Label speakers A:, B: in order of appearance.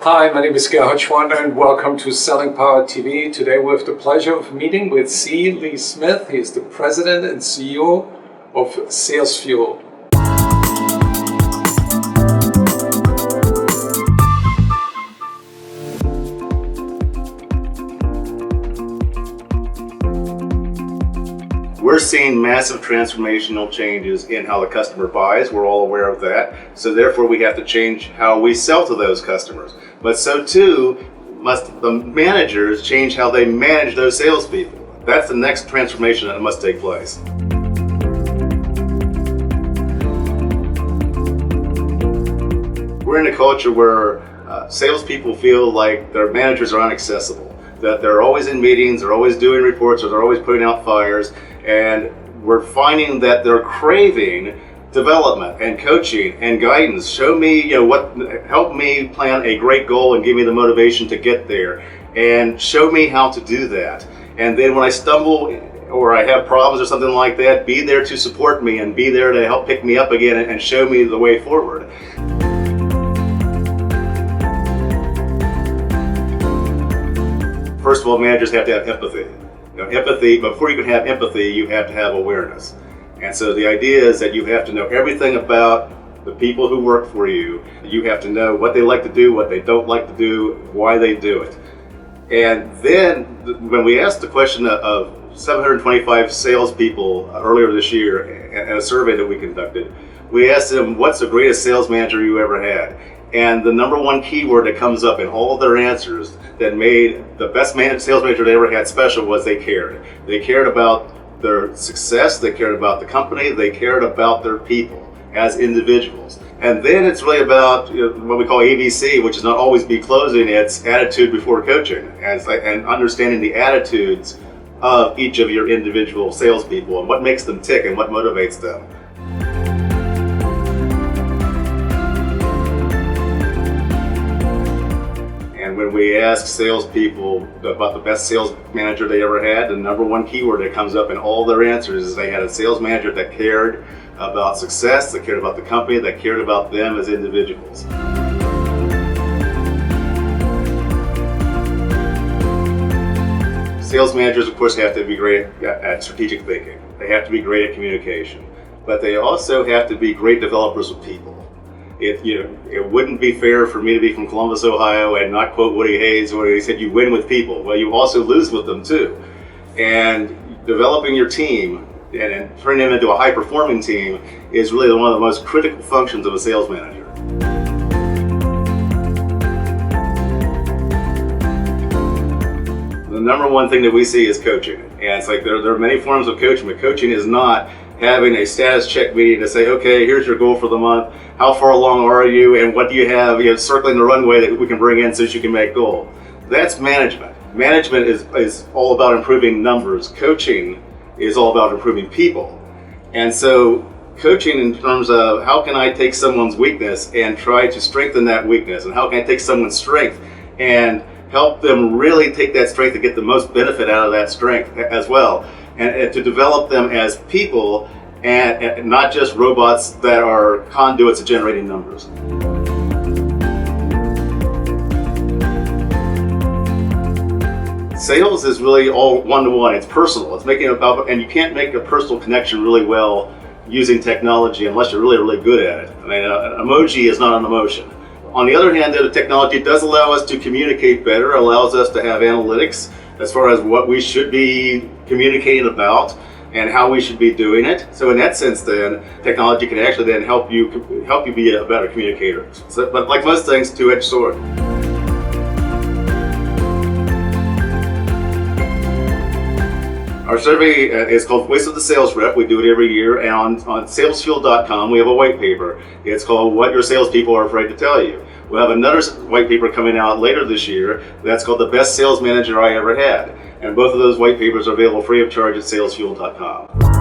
A: Hi, my name is Gerhard Gschwandtner and welcome to Selling Power TV. Today we have the pleasure of meeting with C. Lee Smith. He is the President and CEO of Sales Fuel.
B: We're seeing massive transformational changes in how the customer buys. We're all aware of that. So therefore we have to change how we sell to those customers. But so too must the managers change how they manage those salespeople. That's the next transformation that must take place. We're in a culture where salespeople feel like their managers are inaccessible, that they're always in meetings, they're always doing reports, or they're always putting out fires, and we're finding that they're craving development and coaching and guidance. Show me, help me plan a great goal and give me the motivation to get there, and show me how to do that. And then when I stumble or I have problems or something like that, be there to support me and be there to help pick me up again and show me the way forward. First of all, managers have to have empathy. Empathy, before you can have empathy, you have to have awareness. And so the idea is that you have to know everything about the people who work for you. You have to know what they like to do, what they don't like to do, why they do it. And then when we asked the question of 725 salespeople earlier this year in a survey that we conducted, we asked them, what's the greatest sales manager you ever had? And the number one keyword that comes up in all of their answers that made the best sales manager they ever had special was they cared. They cared about their success, they cared about the company, they cared about their people as individuals. And then it's really about what we call ABC, which is not always be closing, it's attitude before coaching, and understanding the attitudes of each of your individual salespeople and what makes them tick and what motivates them. When we ask salespeople about the best sales manager they ever had, the number one keyword that comes up in all their answers is they had a sales manager that cared about success, that cared about the company, that cared about them as individuals. Sales managers, of course, have to be great at strategic thinking. They have to be great at communication, but they also have to be great developers of people. It wouldn't be fair for me to be from Columbus, Ohio, and not quote Woody Hayes when he said you win with people. Well, you also lose with them too. And developing your team and turning them into a high-performing team is really one of the most critical functions of a sales manager. The number one thing that we see is coaching. And it's like there are many forms of coaching, but coaching is not having a status check meeting to say, okay, here's your goal for the month, how far along are you, and what do you have, circling the runway that we can bring in so that you can make goal. That's management. Management is all about improving numbers. Coaching is all about improving people. And so coaching in terms of how can I take someone's weakness and try to strengthen that weakness, and how can I take someone's strength and help them really take that strength and get the most benefit out of that strength as well. And to develop them as people and not just robots that are conduits of generating numbers. Sales is really all one-to-one. It's personal. It's making about, and you can't make a personal connection really well using technology unless you're really, really good at it. I mean, an emoji is not an emotion. On the other hand, the technology does allow us to communicate better, allows us to have analytics as far as what we should be communicating about and how we should be doing it. So in that sense then, technology can actually then help you be a better communicator. But like most things, two-edged sword. Our survey is called Voice of the Sales Rep. We do it every year, and on salesfuel.com we have a white paper. It's called What Your Salespeople Are Afraid to Tell You. We'll have another white paper coming out later this year that's called The Best Sales Manager I Ever Had. And both of those white papers are available free of charge at salesfuel.com.